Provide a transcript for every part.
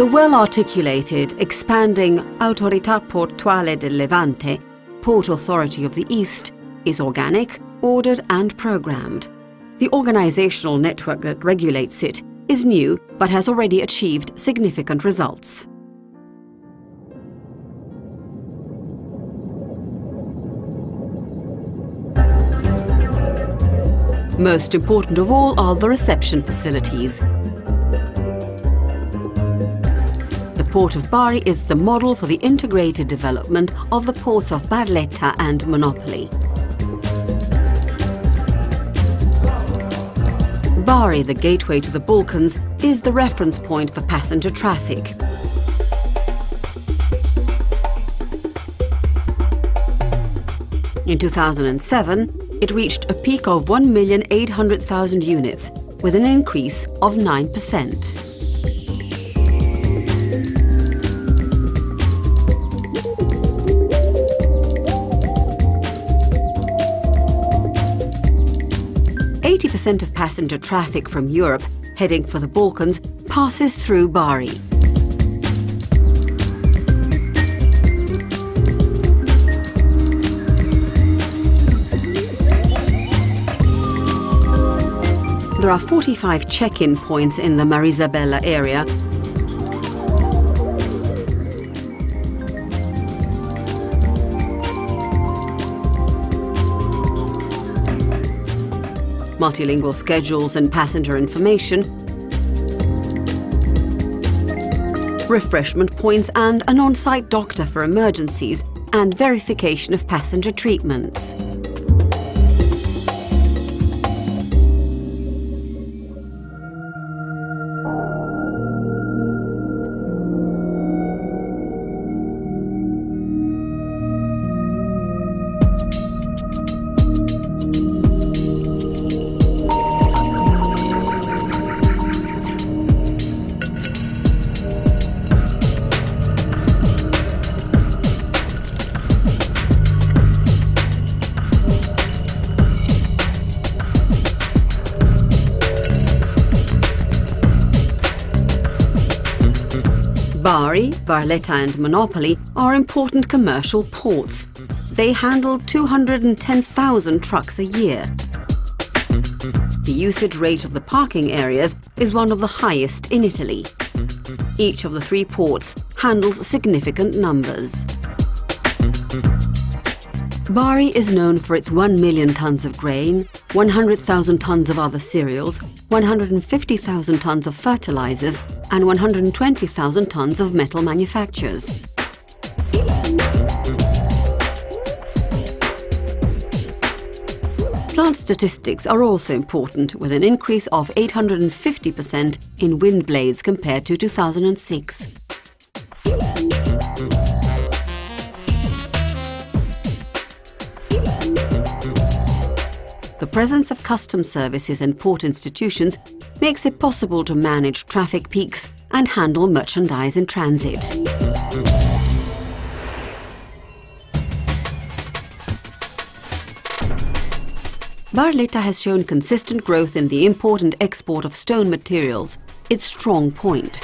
The well-articulated, expanding Autorità Portuale del Levante, Port Authority of the East, is organic, ordered and programmed. The organizational network that regulates it is new but has already achieved significant results. Most important of all are the reception facilities. The Port of Bari is the model for the integrated development of the ports of Barletta and Monopoli. Bari, the gateway to the Balkans, is the reference point for passenger traffic. In 2007, it reached a peak of 1,800,000 units, with an increase of 9%. % of passenger traffic from Europe heading for the Balkans passes through Bari. There are 45 check-in points in the Marisabella area, multilingual schedules and passenger information, refreshment points and an on-site doctor for emergencies, and verification of passenger treatments. Bari, Barletta and Monopoli are important commercial ports. They handle 210,000 trucks a year. The usage rate of the parking areas is one of the highest in Italy. Each of the three ports handles significant numbers. Bari is known for its 1 million tons of grain, 100,000 tons of other cereals, 150,000 tons of fertilizers, and 120,000 tons of metal manufactures. Plant statistics are also important, with an increase of 850% in wind blades compared to 2006. The presence of customs services and port institutions makes it possible to manage traffic peaks and handle merchandise in transit. Barletta has shown consistent growth in the import and export of stone materials, its strong point.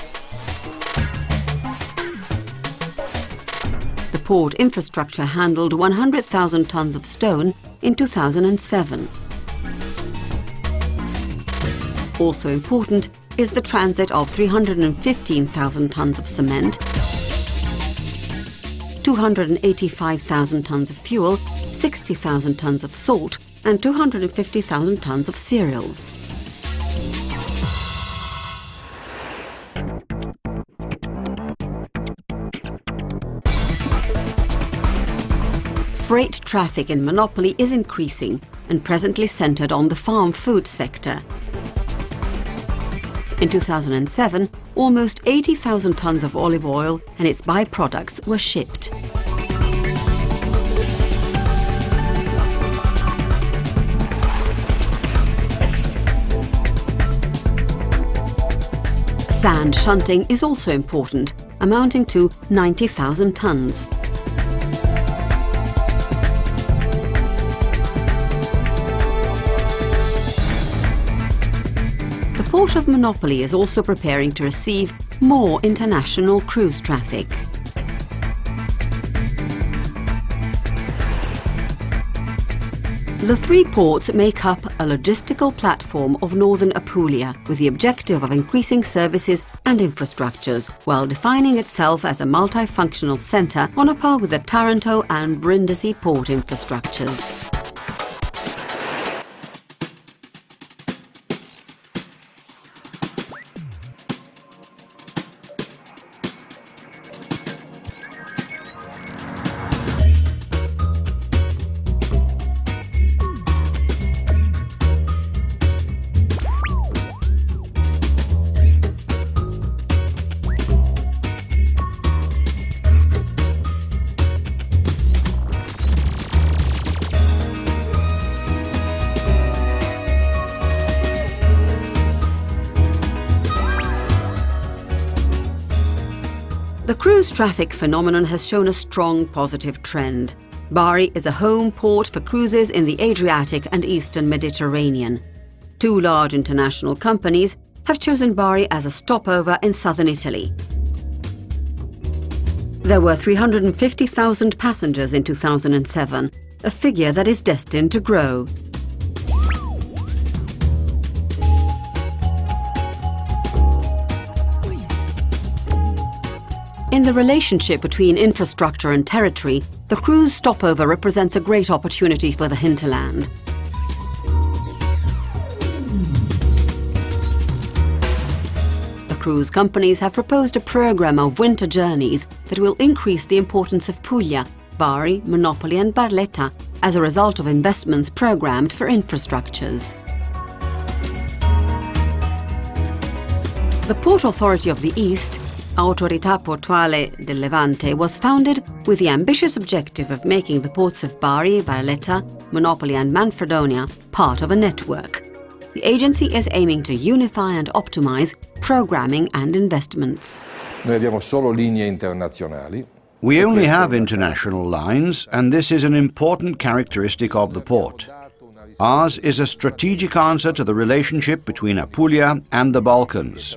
The port infrastructure handled 100,000 tons of stone in 2007. Also important is the transit of 315,000 tons of cement, 285,000 tons of fuel, 60,000 tons of salt, and 250,000 tons of cereals. Freight traffic in Monopoli is increasing and presently centered on the farm food sector. In 2007, almost 80,000 tons of olive oil and its byproducts were shipped. Sand shunting is also important, amounting to 90,000 tons. The Port of Monopoli is also preparing to receive more international cruise traffic. The three ports make up a logistical platform of northern Apulia with the objective of increasing services and infrastructures while defining itself as a multifunctional centre on a par with the Taranto and Brindisi port infrastructures. The cruise traffic phenomenon has shown a strong positive trend. Bari is a home port for cruises in the Adriatic and Eastern Mediterranean. Two large international companies have chosen Bari as a stopover in southern Italy. There were 350,000 passengers in 2007, a figure that is destined to grow. In the relationship between infrastructure and territory, the cruise stopover represents a great opportunity for the hinterland. The cruise companies have proposed a program of winter journeys that will increase the importance of Puglia, Bari, Monopoli and Barletta as a result of investments programmed for infrastructures. The Port Authority of the East, Autorità Portuale del Levante, was founded with the ambitious objective of making the ports of Bari, Barletta, Monopoli and Manfredonia part of a network. The agency is aiming to unify and optimize programming and investments. Noi abbiamo solo linee internazionali. We only have international lines, and this is an important characteristic of the port. Ours is a strategic answer to the relationship between Apulia and the Balkans.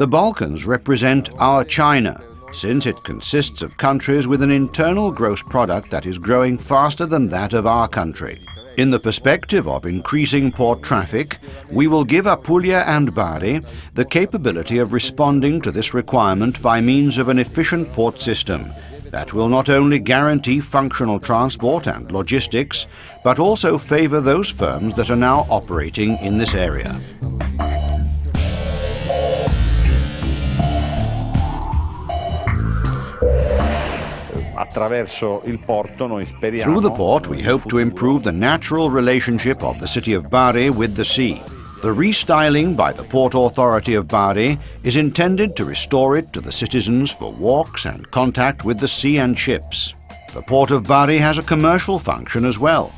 The Balkans represent our China, since it consists of countries with an internal gross product that is growing faster than that of our country. In the perspective of increasing port traffic, we will give Apulia and Bari the capability of responding to this requirement by means of an efficient port system that will not only guarantee functional transport and logistics, but also favour those firms that are now operating in this area. Through the port, we hope to improve the natural relationship of the city of Bari with the sea. The restyling by the Port Authority of Bari is intended to restore it to the citizens for walks and contact with the sea and ships. The Port of Bari has a commercial function as well.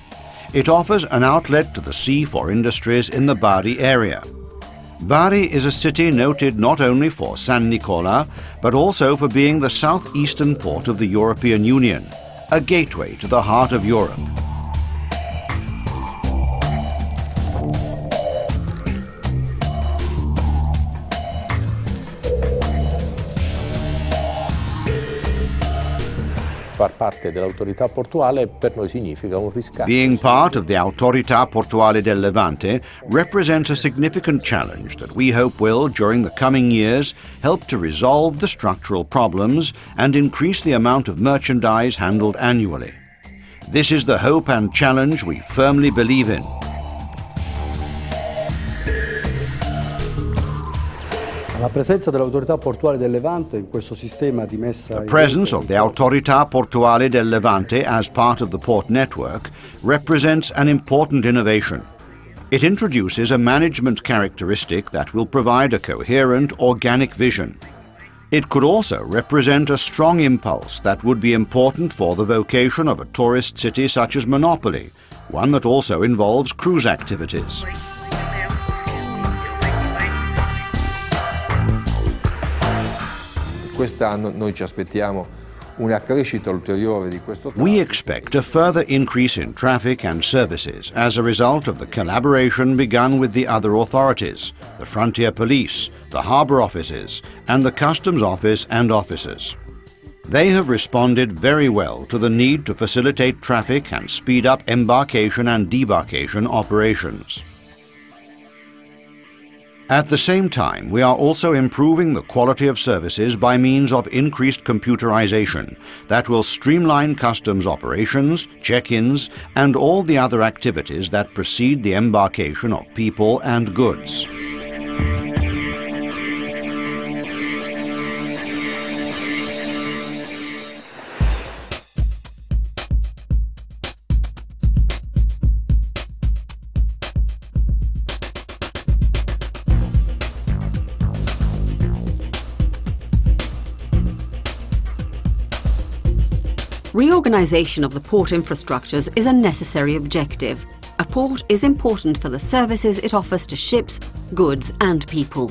It offers an outlet to the sea for industries in the Bari area. Bari is a city noted not only for San Nicola, but also for being the southeastern port of the European Union, a gateway to the heart of Europe. Being part of the Autorità Portuale del Levante represents a significant challenge that we hope will, during the coming years, help to resolve the structural problems and increase the amount of merchandise handled annually. This is the hope and challenge we firmly believe in. The presence of the Autorità Portuale del Levante as part of the port network represents an important innovation. It introduces a management characteristic that will provide a coherent, organic vision. It could also represent a strong impulse that would be important for the vocation of a tourist city such as Monopoli, one that also involves cruise activities. Quest'anno noi ci aspettiamo una crescita ulteriore di questo traffico. We expect a further increase in traffic and services as a result of the collaboration begun with the other authorities, the Frontier Police, the harbour offices, and the Customs Office and officers. They have responded very well to the need to facilitate traffic and speed up embarkation and debarkation operations. At the same time, we are also improving the quality of services by means of increased computerization that will streamline customs operations, check-ins, and all the other activities that precede the embarkation of people and goods. Reorganization of the port infrastructures is a necessary objective. A port is important for the services it offers to ships, goods and people.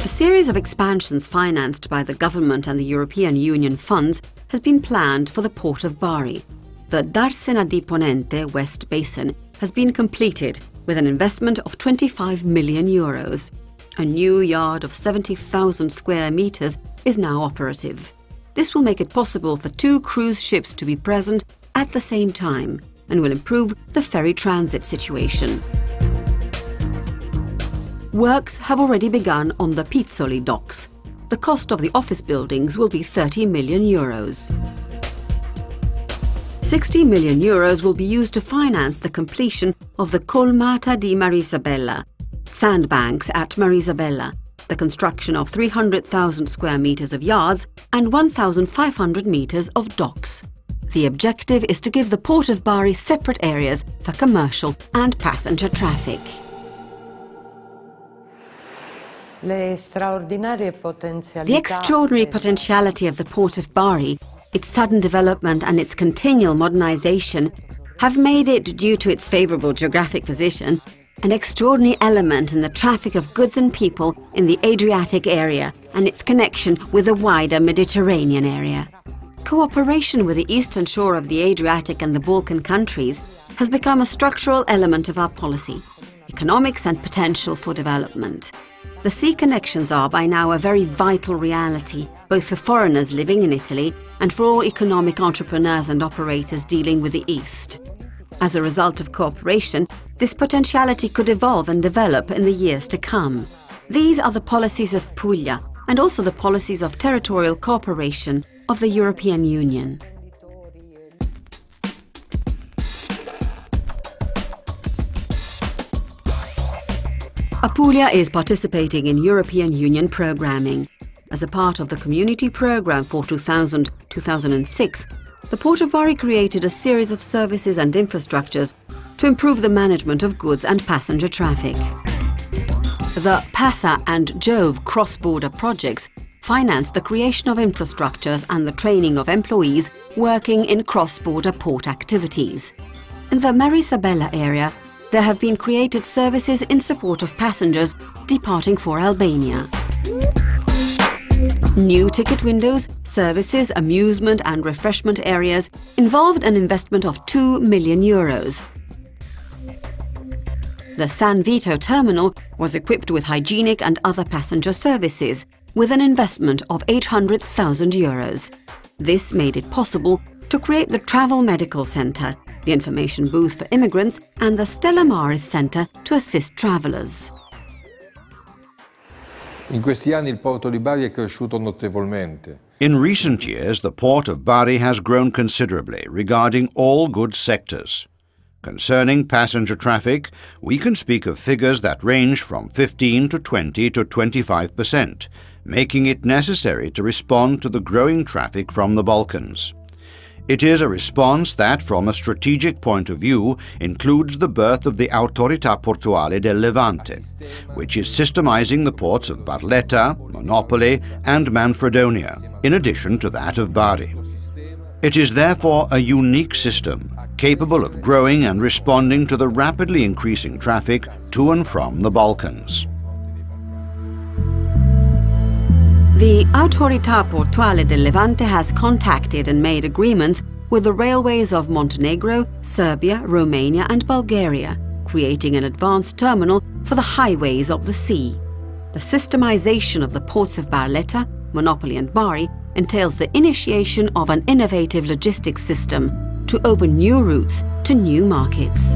A series of expansions financed by the government and the European Union funds has been planned for the port of Bari. The Darsena di Ponente West Basin has been completed with an investment of 25 million euros. A new yard of 70,000 square meters is now operative. This will make it possible for 2 cruise ships to be present at the same time and will improve the ferry transit situation. Works have already begun on the Pizzoli docks. The cost of the office buildings will be 30 million euros. 60 million euros will be used to finance the completion of the Colmata di Marisabella, sandbanks at Marisabella, the construction of 300,000 square meters of yards and 1,500 meters of docks. The objective is to give the Port of Bari separate areas for commercial and passenger traffic. The extraordinary potentiality of the Port of Bari, its sudden development and its continual modernization have made it, due to its favorable geographic position, an extraordinary element in the traffic of goods and people in the Adriatic area and its connection with the wider Mediterranean area. Cooperation with the eastern shore of the Adriatic and the Balkan countries has become a structural element of our policy, economics and potential for development. The sea connections are by now a very vital reality, both for foreigners living in Italy and for all economic entrepreneurs and operators dealing with the East. As a result of cooperation, this potentiality could evolve and develop in the years to come. These are the policies of Puglia and also the policies of territorial cooperation of the European Union. Apulia is participating in European Union programming. As a part of the Community Programme for 2000-2006, the Port of Bari created a series of services and infrastructures to improve the management of goods and passenger traffic. The PASA and JOVE cross-border projects financed the creation of infrastructures and the training of employees working in cross-border port activities. In the Marisabella area, there have been created services in support of passengers departing for Albania. New ticket windows, services, amusement and refreshment areas involved an investment of 2 million euros. The San Vito terminal was equipped with hygienic and other passenger services, with an investment of 800,000 euros. This made it possible to create the Travel Medical Centre, the information booth for immigrants and the Stella Maris Centre to assist travellers. In questi anni il porto di Bari è cresciuto notevolmente. In recent years, the port of Bari has grown considerably regarding all goods sectors. Concerning passenger traffic, we can speak of figures that range from 15 to 20 to 25%, making it necessary to respond to the growing traffic from the Balkans. It is a response that, from a strategic point of view, includes the birth of the Autorità Portuale del Levante, which is systemizing the ports of Barletta, Monopoli and Manfredonia, in addition to that of Bari. It is therefore a unique system, capable of growing and responding to the rapidly increasing traffic to and from the Balkans. The Autorità Portuale del Levante has contacted and made agreements with the railways of Montenegro, Serbia, Romania and Bulgaria, creating an advanced terminal for the highways of the sea. The systemization of the ports of Barletta, Monopoli and Bari entails the initiation of an innovative logistics system to open new routes to new markets.